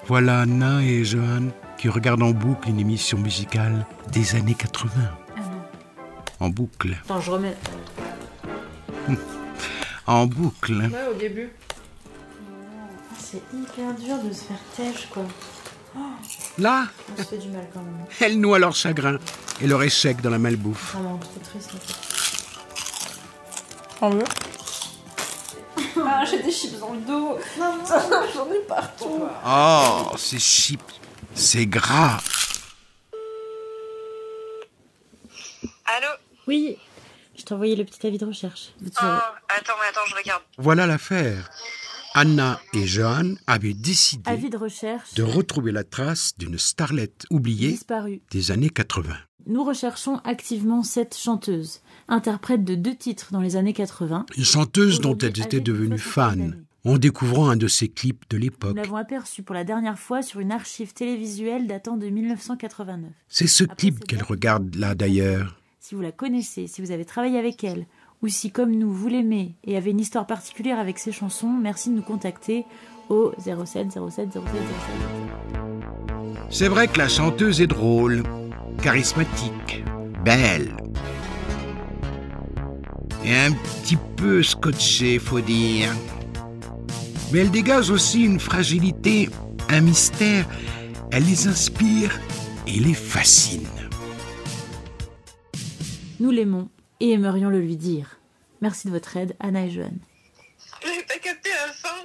Voilà Anna et Johan qui regardent en boucle une émission musicale des années 80. Ah non. En boucle. Attends, je remets. En boucle. Ouais, au début. C'est hyper dur de se faire têche, quoi. Là, On se fait du mal quand même. elles noient leur chagrin et leur échec dans la malbouffe. Vraiment, trop triste en fait. En bleu. Ah, j'ai des chips dans le dos. J'en ai partout. Oh, c'est chips, c'est gras. Allô? Oui, je t'ai envoyé le petit avis de recherche. Attends, je regarde. Voilà l'affaire. Anna et Johan avaient décidé Avis de recherche de retrouver la trace d'une starlette oubliée disparue. des années 80. Nous recherchons activement cette chanteuse, interprète de 2 titres dans les années 80. Une chanteuse dont Aujourd'hui elles étaient âgée de devenues 60 fans années. en découvrant un de ses clips de l'époque. Nous l'avons aperçue pour la dernière fois sur une archive télévisuelle datant de 1989. C'est ce Après clip cette qu'elle date, regarde là d'ailleurs. Si vous la connaissez, si vous avez travaillé avec elle, ou si, comme nous, vous l'aimez et avez une histoire particulière avec ses chansons, merci de nous contacter au 07 07 07 07 07. C'est vrai que la chanteuse est drôle, charismatique, belle. Et un petit peu scotchée, faut dire. Mais elle dégage aussi une fragilité, un mystère. Elle les inspire et les fascine. Nous l'aimons et aimerions le lui dire. Merci de votre aide, Anna et Johan. J'ai pas capté la fin.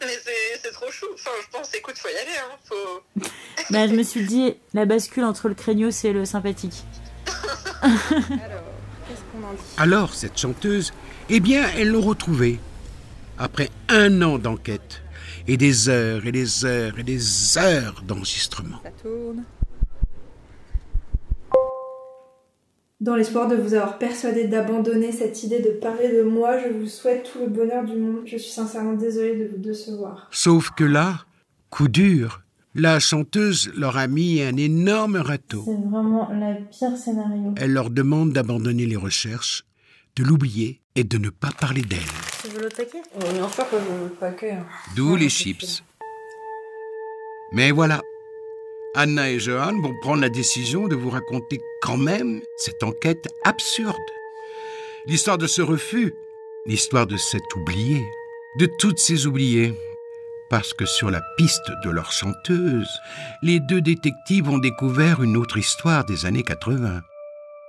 Mais c'est trop chou. Enfin, je pense, écoute, faut y aller, hein. Faut... Je me suis dit, la bascule entre le craignos et le sympathique. Alors, qu'est-ce qu'on en dit? Alors, cette chanteuse, eh bien, elles l'ont retrouvée. Après 1 an d'enquête et des heures et des heures et des heures d'enregistrement. Ça tourne. Dans l'espoir de vous avoir persuadé d'abandonner cette idée de parler de moi, je vous souhaite tout le bonheur du monde. Je suis sincèrement désolée de vous décevoir. Sauf que là, coup dur, la chanteuse leur a mis un énorme râteau. C'est vraiment le pire scénario. Elle leur demande d'abandonner les recherches, de l'oublier et de ne pas parler d'elle. Tu veux l'autre paquet? Bien sûr que je veux le paquet. D'où les chips. Mais voilà, Anna et Johan vont prendre la décision de vous raconter quand même cette enquête absurde. L'histoire de ce refus, l'histoire de cet oublié, de toutes ces oubliées. Parce que sur la piste de leur chanteuse, les 2 détectives ont découvert une autre histoire des années 80.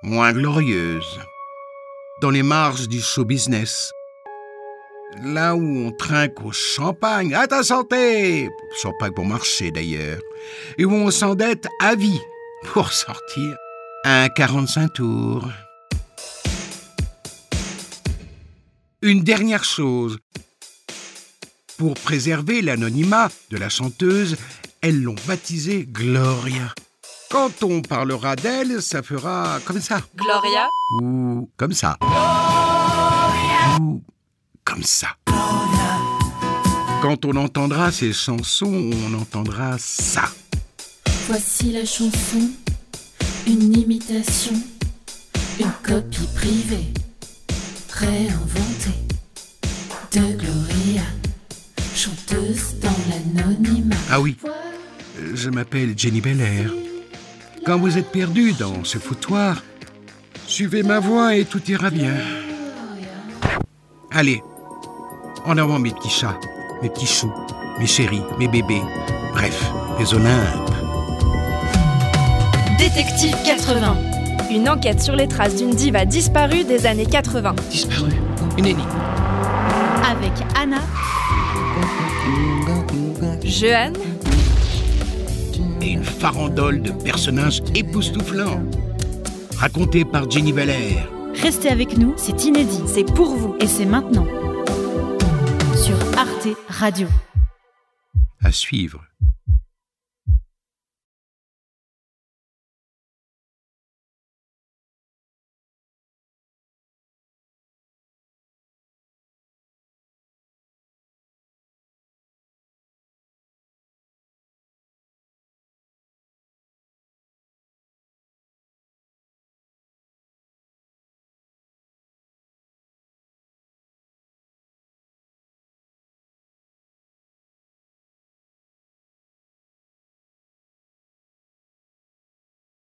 Moins glorieuse. Dans les marges du show business. Là où on trinque au champagne, à ta santé! Champagne pour marcher d'ailleurs. Et où on s'endette à vie pour sortir un 45 tours. Une dernière chose. Pour préserver l'anonymat de la chanteuse, elles l'ont baptisée Gloria. Quand on parlera d'elle, ça fera comme ça. Gloria? Ou comme ça. Ou comme ça. Quand on entendra ces chansons, on entendra ça. Voici la chanson, une imitation, une copie privée, réinventée de Gloria, chanteuse dans l'anonymat. Ah oui, je m'appelle Jenny Belair. Quand vous êtes perdu dans ce foutoir, suivez ma voix et tout ira bien. Allez, en avant mes petits chats, mes petits choux, mes chéris, mes bébés, bref, les Olympes. Détective 80. Une enquête sur les traces d'une diva disparue des années 80. Disparu, une énigme. Avec Anna, Johan Et une farandole de personnages époustouflants. Raconté par Jenny Belair. restez avec nous, c'est inédit. c'est pour vous. Et c'est maintenant. Sur Arte Radio. À suivre.